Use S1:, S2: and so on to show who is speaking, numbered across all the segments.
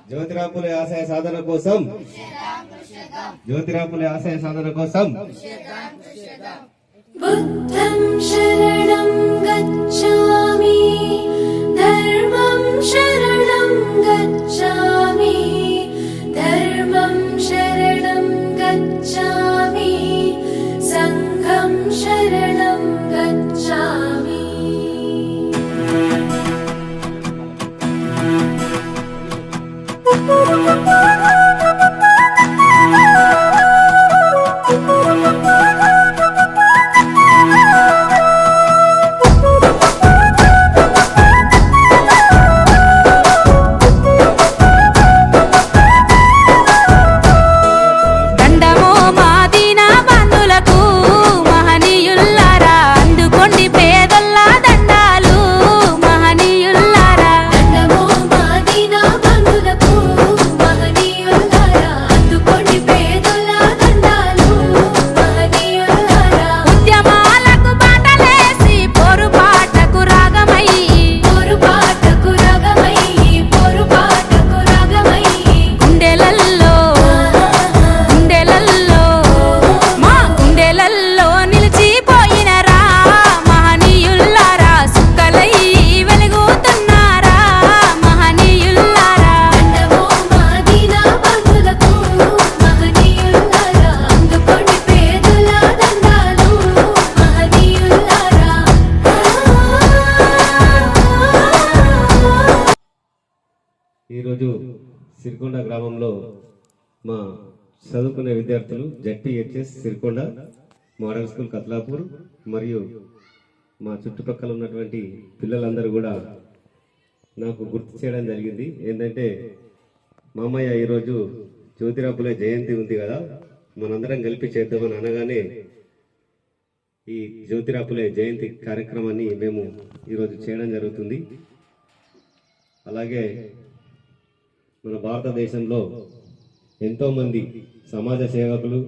S1: జ్యోతిరావు పూలే ఆశయ సాధన కోసం
S2: బుద్ధం శరణం గచ్ఛామి ధర్మం శరణం గచ్ఛామి ధర్మం శరణం గచ్ఛామి సంఘం శరణం గచ్ఛామి.
S1: ఈరోజు సిరికొండ గ్రామంలో మా చదువుకునే విద్యార్థులు ZPHS Sirikonda model school Kathlapur మరియు మా చుట్టుపక్కల ఉన్నటువంటి పిల్లలందరూ కూడా నాకు గుర్తు చేయడం జరిగింది. ఏంటంటే మామయ్య ఈరోజు జ్యోతిరావు పూలే జయంతి ఉంది కదా, మనందరం కలిపి చేద్దామని అనగానే ఈ జ్యోతిరావు పూలే జయంతి కార్యక్రమాన్ని మేము ఈరోజు చేయడం జరుగుతుంది. అలాగే మన భారతదేశంలో ఎంతోమంది సమాజ సేవకులు,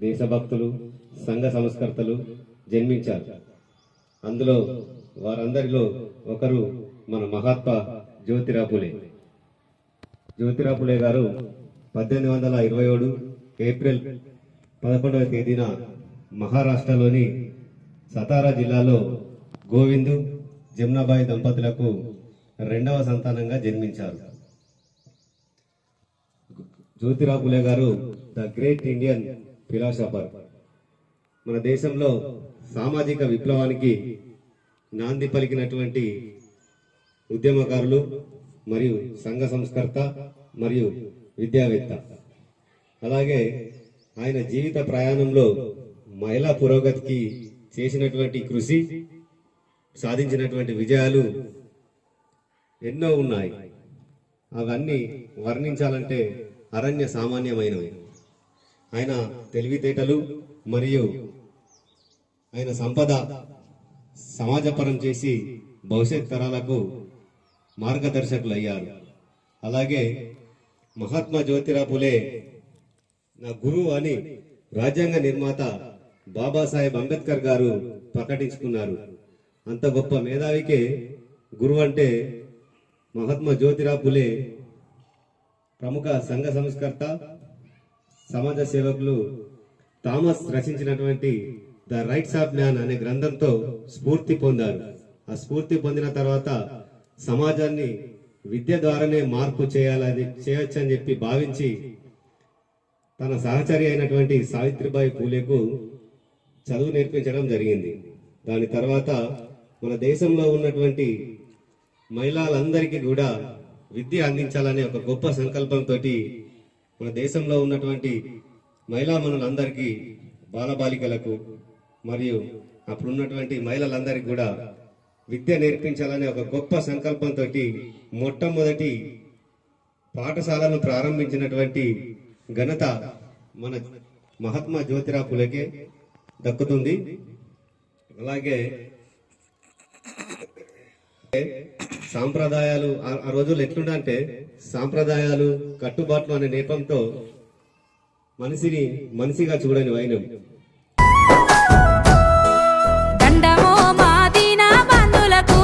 S1: దేశభక్తులు, సంఘ సంస్కర్తలు జన్మించారు. అందులో వారందరిలో ఒకరు మన మహాత్మా జ్యోతిరావు పూలే. జ్యోతిరావు పూలే గారు 1827 ఏప్రిల్ 11వ తేదీన మహారాష్ట్రలోని సతారా జిల్లాలో గోవిందు జమునాబాయి దంపతులకు 2వ సంతానంగా జన్మించారు. జ్యోతిరావు పూలే గారు ద గ్రేట్ ఇండియన్ ఫిలాసఫర్. మన దేశంలో సామాజిక విప్లవానికి నాంది పలికినటువంటి ఉద్యమకారులు మరియు సంఘ సంస్కర్త మరియు విద్యావేత్త. అలాగే ఆయన జీవిత ప్రయాణంలో మహిళా పురోగతికి చేసినటువంటి కృషి, సాధించినటువంటి విజయాలు ఎన్నో ఉన్నాయి. అవన్నీ వర్ణించాలంటే అరణ్య సామాన్యమైనవి. ఆయన తెలివితేటలు మరియు ఆయన సంపద సమాజపరం చేసి భవిష్యత్ తరాలకు మార్గదర్శకులు అయ్యారు. అలాగే మహాత్మా జ్యోతిరావు పూలే నా గురువు అని రాజ్యాంగ నిర్మాత బాబాసాహెబ్ అంబేద్కర్ గారు ప్రకటించుకున్నారు. అంత గొప్ప మేధావికే గురువు అంటే మహాత్మా జ్యోతిరావు పూలే ప్రముఖ సంఘ సంస్కర్త, సమాజ సేవకులు థామస్ రచించినటువంటి ద రైట్స్ ఆఫ్ మ్యాన్ అనే గ్రంథంతో స్ఫూర్తి పొందారు. ఆ స్ఫూర్తి పొందిన తర్వాత సమాజాన్ని విద్య ద్వారానే మార్పు చేయొచ్చని చెప్పి భావించి తన సహచరి అయినటువంటి సావిత్రిబాయి పూలేకు చదువు నేర్పించడం జరిగింది. దాని తర్వాత మన దేశంలో ఉన్నటువంటి మహిళలందరికీ కూడా విద్య అందించాలనే ఒక గొప్ప సంకల్పంతో మన దేశంలో ఉన్నటువంటి మహిళామణులందరికీ, బాలబాలికలకు మరియు అప్పుడున్నటువంటి మహిళలందరికీ కూడా విద్య నేర్పించాలనే ఒక గొప్ప సంకల్పంతో మొట్టమొదటి పాఠశాలను ప్రారంభించినటువంటి ఘనత మన మహాత్మా జ్యోతిరావు పూలేకే దక్కుతుంది. అలాగే సాంప్రదాయాలు ఆ రోజుల్లో ఎట్లుంటే సాంప్రదాయాలు, కట్టుబాట్లు అనే నేపంతో మనిషిని మనిషిగా చూడని వైనం.
S2: దండమో మాదిన బంధులకు